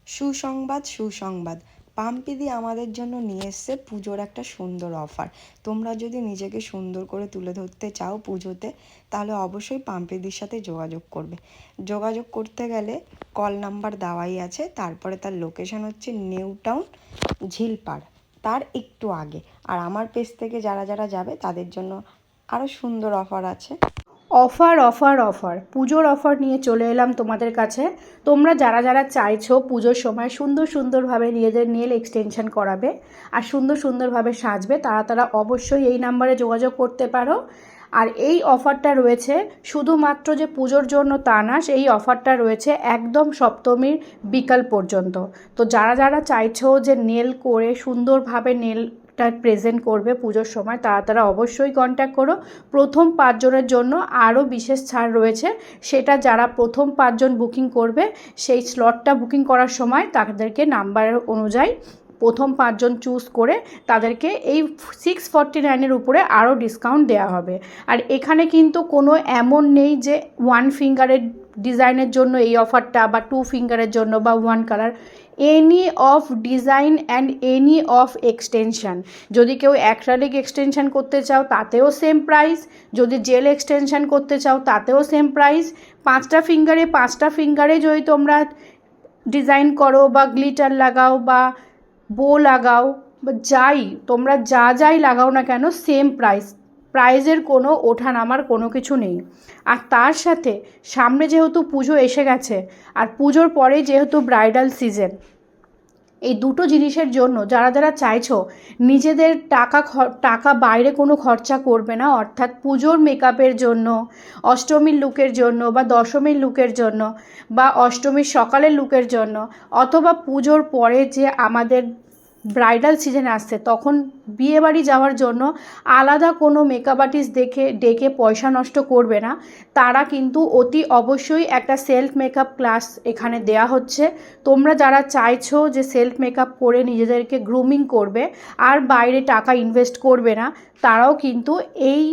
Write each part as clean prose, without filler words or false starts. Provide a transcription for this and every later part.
সুসংবাদ সুসংবাদ পাম্পিদি আমাদের জন্য নিয়ে এসছে পুজোর একটা সুন্দর অফার। তোমরা যদি নিজেকে সুন্দর করে তুলে ধরতে চাও পুজোতে, তাহলে অবশ্যই পাম্পিদির সাথে যোগাযোগ করবে। যোগাযোগ করতে গেলে কল নাম্বার দেওয়াই আছে, তারপরে তার লোকেশন হচ্ছে নিউ টাউন ঝিলপাড়, তার একটু আগে। আর আমার পেজ থেকে যারা যারা যাবে তাদের জন্য আরও সুন্দর অফার আছে। অফার অফার অফার পুজোর অফার নিয়ে চলে এলাম তোমাদের কাছে। তোমরা যারা যারা চাইছো পুজোর সময় সুন্দর সুন্দরভাবে নিজেদের নেল এক্সটেনশন করাবে আর সুন্দর সুন্দরভাবে সাজবে, তারা তারা অবশ্যই এই নাম্বারে যোগাযোগ করতে পারো। আর এই অফারটা রয়েছে শুধুমাত্র যে পুজোর জন্য তা না, এই অফারটা রয়েছে একদম সপ্তমীর বিকাল পর্যন্ত। তো যারা যারা চাইছো যে নেল করে সুন্দরভাবে নেলটা প্রেজেন্ট করবে পুজোর সময়, তারা তারা অবশ্যই কন্ট্যাক্ট করো। প্রথম 5 জনের জন্য আরও বিশেষ ছাড় রয়েছে, সেটা যারা প্রথম 5 জন বুকিং করবে সেই স্লটটা বুকিং করার সময় তাদেরকে নাম্বার অনুযায়ী প্রথম 5 জন চুজ করে তাদেরকে এই 649-এর উপরে আরও ডিসকাউন্ট দেওয়া হবে। আর এখানে কিন্তু কোনো এমন নেই যে 1 ফিঙ্গারের ডিজাইনের জন্য এই অফারটা, বা 2 ফিঙ্গারের জন্য, বা 1 colour. Any of design and any of extension. যদি কেউ অ্যাক্রালিক এক্সটেনশান করতে চাও তাতেও সেম প্রাইস, যদি জেল এক্সটেনশান করতে চাও তাতেও সেম প্রাইস। 5টা ফিঙ্গারে যদি তোমরা ডিজাইন করো বা গ্লিটার লাগাও বা বো লাগাও বা তোমরা যাই লাগাও না কেন, সেম প্রাইজের কোনো ওঠানামার কোনো কিছু নেই। আর তার সাথে সামনে যেহেতু পুজো এসে গেছে, আর পুজোর পরে যেহেতু ব্রাইডাল সিজন, এই দুটো জিনিসের জন্য যারা যারা চাইছো নিজেদের টাকা বাইরে কোনো খরচা করবে না, অর্থাৎ পুজোর মেকআপের জন্য, অষ্টমীর লুকের জন্য, বা দশমীর লুকের জন্য, বা অষ্টমীর সকালের লুকের জন্য, অথবা পুজোর পরে যে আমাদের ব্রাইডাল সিজন আসছে তখন বিয়েবাড়ি যাওয়ার জন্য আলাদা কোনো মেকআপ আর্টিস্ট ডেকে পয়সা নষ্ট করবে না, তারা কিন্তু অতি অবশ্যই একটা সেলফ মেকআপ ক্লাস এখানে দেয়া হচ্ছে। তোমরা যারা চাইছো যে সেলফ মেকআপ করে নিজেদেরকে গ্রুমিং করবে আর বাইরে টাকা ইনভেস্ট করবে না, তারাও কিন্তু এই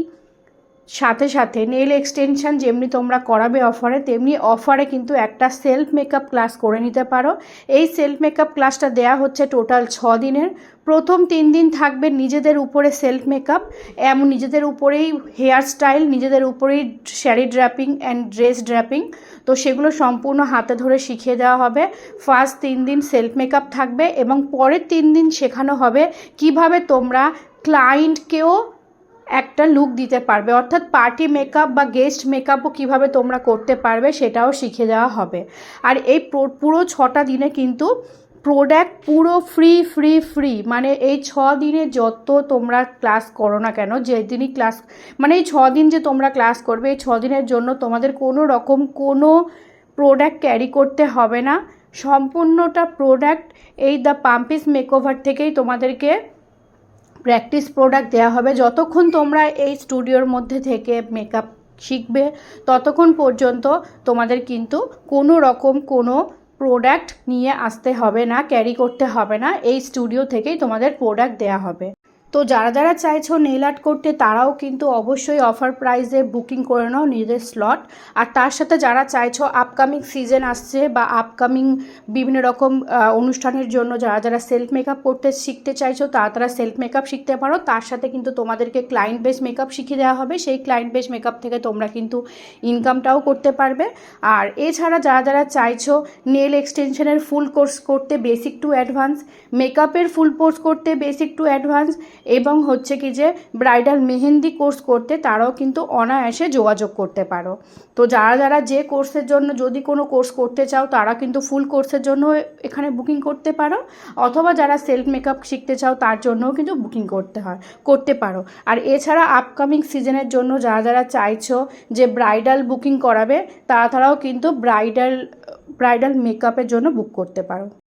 সাথে সাথে নেল এক্সটেনশান যেমনি তোমরা করাবে অফারে, তেমনি অফারে কিন্তু একটা সেলফ মেকআপ ক্লাস করে নিতে পারো। এই সেলফ মেকআপ ক্লাসটা দেয়া হচ্ছে টোটাল 6 দিনের। প্রথম 3 দিন থাকবে নিজেদের উপরে সেলফ মেকআপ, এমন নিজেদের উপরেই হেয়ার স্টাইল, নিজেদের উপরেই sari draping and dress draping. তো সেগুলো সম্পূর্ণ হাতে ধরে শিখিয়ে দেওয়া হবে। ফার্স্ট 3 দিন সেলফ মেকআপ থাকবে এবং পরের 3 দিন শেখানো হবে কিভাবে তোমরা ক্লায়েন্টকেও একটা লুক দিতে পারবে, অর্থাৎ পার্টি মেকআপ বা গেস্ট মেকআপও কীভাবে তোমরা করতে পারবে সেটাও শিখে দেওয়া হবে। আর এই পুরো 6টা দিনে কিন্তু প্রোডাক্ট পুরো ফ্রি, মানে এই 6 দিনে যত তোমরা ক্লাস করো না কেন, যেদিনই ক্লাস, মানে এই 6 দিন যে তোমরা ক্লাস করবে, এই 6 দিনের জন্য তোমাদের কোনো রকম কোনো প্রোডাক্ট ক্যারি করতে হবে না। সম্পূর্ণটা প্রোডাক্ট এই দ্য পাম্পিস মেকওভার থেকেই তোমাদেরকে প্র্যাকটিস প্রোডাক্ট দেওয়া হবে। যতক্ষণ তোমরা এই স্টুডিওর মধ্যে থেকে মেকআপ শিখবে ততক্ষণ পর্যন্ত তোমাদের কিন্তু কোনো রকম কোনো প্রোডাক্ট নিয়ে আসতে হবে না, ক্যারি করতে হবে না, এই স্টুডিও থেকেই তোমাদের প্রোডাক্ট দেওয়া হবে। তো যারা যারা চাইছো নেল আর্ট করতে তারাও কিন্তু অবশ্যই অফার প্রাইসে বুকিং করে নাও নিজেদের স্লট। আর তার সাথে যারা চাইছো আপকামিং সিজন আসছে বা আপকামিং বিভিন্ন রকম অনুষ্ঠানের জন্য যারা যারা সেলফ মেকআপ করতে শিখতে চাইছো তারা সেলফ মেকআপ শিখতে পারো। তার সাথে কিন্তু তোমাদেরকে ক্লায়েন্ট বেস মেকআপ শিখিয়ে দেওয়া হবে, সেই ক্লায়েন্ট বেস মেকআপ থেকে তোমরা কিন্তু ইনকামটাও করতে পারবে। আর এছাড়া যারা যারা চাইছো নেল এক্সটেনশনের ফুল কোর্স করতে বেসিক টু অ্যাডভান্স, মেকআপের ফুল কোর্স করতে বেসিক টু অ্যাডভান্স, এবং হচ্ছে কি যে ব্রাইডাল মেহেন্দি কোর্স করতে, তারাও কিন্তু অনায়াসে যোগাযোগ করতে পারো। তো যারা যারা যে কোর্সের জন্য যদি কোনো কোর্স করতে চাও তারা কিন্তু ফুল কোর্সের জন্য এখানে বুকিং করতে পারো, অথবা যারা সেলফ মেকআপ শিখতে চাও তার জন্যও কিন্তু বুকিং করতে পারো। আর এছাড়া আপকামিং সিজনের জন্য যারা যারা চাইছো যে ব্রাইডাল বুকিং করাবে তারাও কিন্তু ব্রাইডাল মেকআপের জন্য বুক করতে পারো।